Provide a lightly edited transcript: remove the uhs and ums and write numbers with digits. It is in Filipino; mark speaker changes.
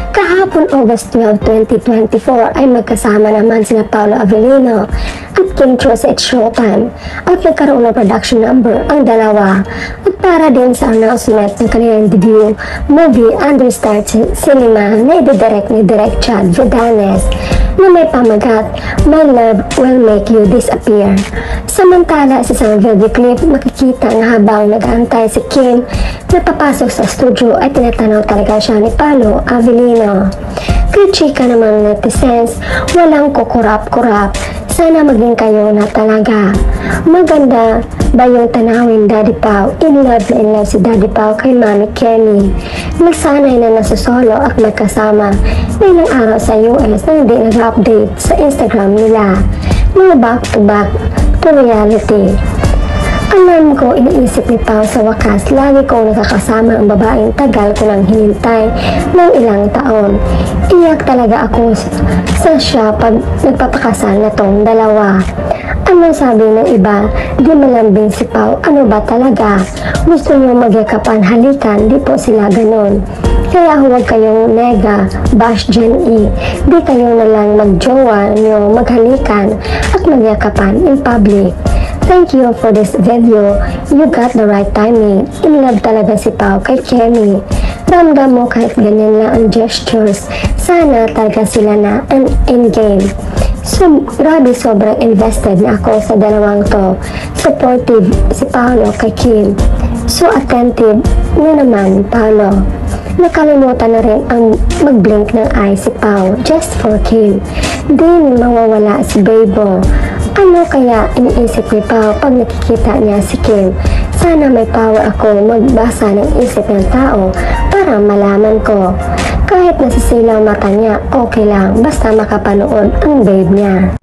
Speaker 1: Kahapon August 12, 2024 ay magkasama naman sina Paolo Avellino at Kim Chiu sa It's Showtime at nagkaroon ng production number ang dalawa at para din sa announcement ng kanilang debut movie Understar Cinema na ididirect ni Direk Chad Vidanes na may pamagat My Love Will Make You Disappear. Samantala sa isang video clip, makikita na habang nag-aantay si Kim na papasok sa studio ay tinatanaw talaga siya ni Paolo Avellino. Kay chika naman ng netizens, walang kukurap-kurap. Sana maging kayo na talaga. Maganda ba yung tanawin Daddy Pao? In love si Daddy Pao kay Mami Kenny. Nagsanay na nasosolo at magkasama na ilang araw sa US na hindi nag-update sa Instagram nila. Mga back-to-back to reality. Alam ko, iniisip ni Pao sa wakas, lagi kong nakakasama ang babaeng tagal ko nang hinintay ng ilang taon. Iyak talaga ako sa siya pag nagpapakasal na tong dalawa. Ano sabi ng iba? Di malambing si Pao. Ano ba talaga? Gusto niyo magyakapan, halikan? Di po sila ganon. Kaya huwag kayong nega, bash Gen E. Di kayo na lang magjowa niyo, maghalikan at magyakapan in public. Thank you for this video. You got the right timing. In love talaga si Pao kay Kenny. Ramdam mo kahit ganyan lang ang gestures. Sana talaga sila na in game. So, grabe sobrang invested na ako sa dalawang to. Supportive si Paolo kay Kim. So attentive na naman Paolo. Nakalimutan na rin ang mag-blink ng eye si Pao just for Kim. Din mawawala si Bebo. Ano kaya iniisip ni Pao pag nakikita niya si Kim? Sana may power ako magbasa ng isip ng tao para malaman ko. Kahit nasisilaw mata niya, okay lang basta makapanood ang babe niya.